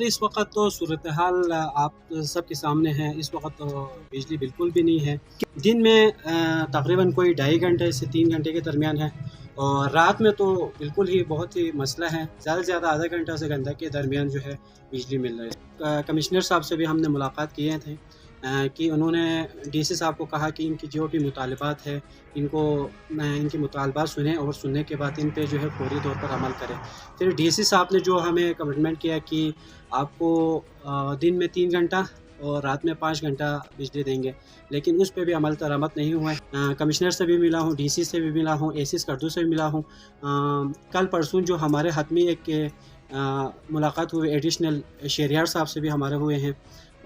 इस वक्त तो सूरत हाल आप सब के सामने है। इस वक्त तो बिजली बिल्कुल भी नहीं है। दिन में तकरीबन कोई 2.5 घंटे से 3 घंटे के दरमियान है, और रात में तो बिल्कुल ही बहुत ही मसला है। ज़्यादा से ज़्यादा आधा घंटा से घंटा के दरमियान जो है बिजली मिल रही है। कमिश्नर साहब से भी हमने मुलाकात किए थे कि उन्होंने डीसी साहब को कहा कि इनकी जो भी मुतालबात है इनके मुतालबात सुने और सुनने के बाद इन पे जो है फौरी तौर पर अमल करें। फिर डीसी साहब ने जो हमें कमिटमेंट किया कि आपको दिन में 3 घंटा और रात में 5 घंटा बिजली देंगे, लेकिन उस पर भी अमल दरामद नहीं हुआ है। कमिश्नर से भी मिला हूँ, डीसी से भी मिला हूँ, एसी स्कर्दू से भी मिला हूँ। कल परसों जो हमारे हतमी एक मुलाकात हुई एडिशनल शहरियार साहब से भी हमारे हुए हैं,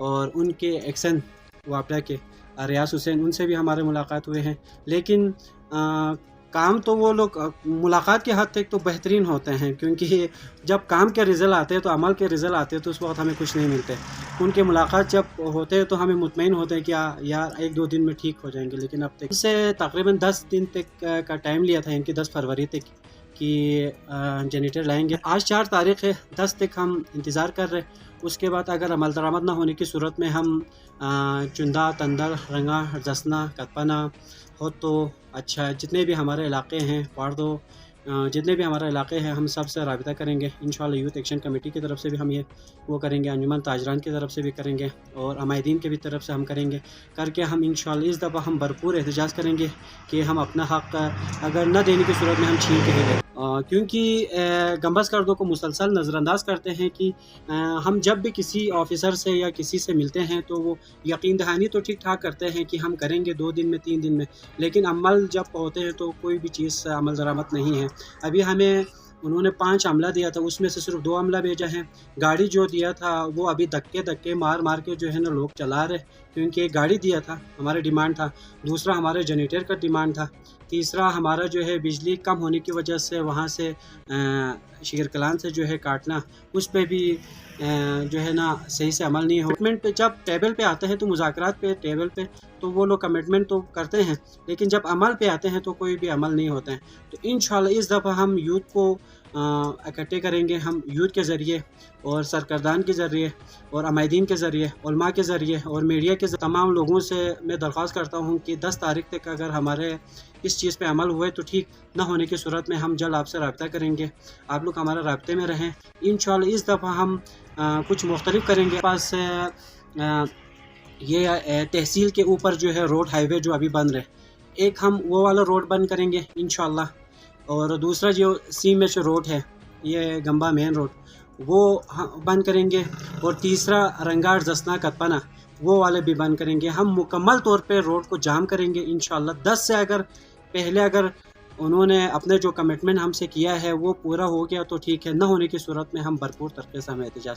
और उनके एक्सन वापडा के रियाज हुसैन उनसे भी हमारे मुलाकात हुए हैं। लेकिन काम तो वो लोग मुलाकात के हद तक तो बेहतरीन होते हैं, क्योंकि जब काम के रिज़ल्ट आते हैं तो अमल के रिज़ल्ट आते हैं तो उस वक्त हमें कुछ नहीं मिलते। उनके मुलाकात जब होते हैं तो हमें मुतमईन होते हैं कि यार 1-2 दिन में ठीक हो जाएंगे, लेकिन अब तक इससे तकरीबन 10 दिन तक का टाइम लिया था इनकी, 10 फरवरी तक कि जनरेटर लाएंगे। आज 4 तारीख़ है, 10 तक हम इंतज़ार कर रहे हैं। उसके बाद अगर अमल दरामद ना होने की सूरत में हम चुंदा, तंदर, रंगा, जसना, कतपना हो तो अच्छा, जितने भी हमारे इलाके हैं वार्डो, जितने भी हमारे इलाके हैं हम सब से राबिता करेंगे। इंशाल्लाह यूथ एक्शन कमेटी की तरफ से भी हम ये वो करेंगे, अंजुमन ताजरान की तरफ से भी करेंगे, और अमायदीन के भी तरफ से हम करेंगे। करके हम इंशाल्लाह इस दफ़ा हम भरपूर एहतजाज करेंगे कि हम अपना हक़ अगर न देने की सूरत में हम छीन के ही लें, क्योंकि गंबस कर्दों को मुसलसल नज़रअंदाज करते हैं कि हम जब भी किसी ऑफिसर से या किसी से मिलते हैं तो वो यकीन दहानी तो ठीक ठाक करते हैं कि हम करेंगे 2 दिन में 3 दिन में, लेकिन अमल जब होते हैं तो कोई भी चीज़ अमल दरामद नहीं है। अभी हमें उन्होंने 5 अमला दिया था, उसमें से सिर्फ 2 अमला भेजा है। गाड़ी जो दिया था वो अभी धक्के मार के जो है ना लोग चला रहे, क्योंकि एक गाड़ी दिया था हमारा डिमांड था, दूसरा हमारे जनरेटर का डिमांड था, तीसरा हमारा जो है बिजली कम होने की वजह से वहाँ से शेर कलान से जो है काटना, उस पर भी जो है ना सही से अमल नहीं हो। कमिटमेंट पे जब टेबल पे आते हैं तो मुज़ाकरात पे टेबल पे तो वो लोग कमिटमेंट तो करते हैं, लेकिन जब अमल पे आते हैं तो कोई भी अमल नहीं होता है। तो इंशाल्लाह इस दफ़ा हम यूथ को इकट्ठे करेंगे, हम यूथ के ज़रिए और सरकर्दान के ज़रिए और अमायदीन के ज़रिए, उलमा के ज़रिए और मीडिया के तमाम लोगों से मैं दरख्वास्त करता हूँ कि 10 तारीख़ तक अगर हमारे इस चीज़ पे अमल हुए तो ठीक, ना होने की सूरत में हम जल्द आपसे रब्ता करेंगे। आप लोग हमारे राब्ते में रहें। इंशाल्लाह इस दफ़ा हम कुछ मुख्तलिफ करेंगे। पास ये तहसील के ऊपर जो है रोड हाईवे जो अभी बन रहे, एक हम वो वाला रोड बंद करेंगे इंशाल्लाह, और दूसरा जो CMH रोड है ये गंबा मेन रोड वो बंद करेंगे, और तीसरा रंगार जसना कतपना वो वाले भी बंद करेंगे। हम मुकम्मल तौर पे रोड को जाम करेंगे इंशाल्लाह। 10 से अगर पहले अगर उन्होंने अपने जो कमिटमेंट हमसे किया है वो पूरा हो गया तो ठीक है, न होने की सूरत में हम भरपूर तरीके से हमें एहतजाज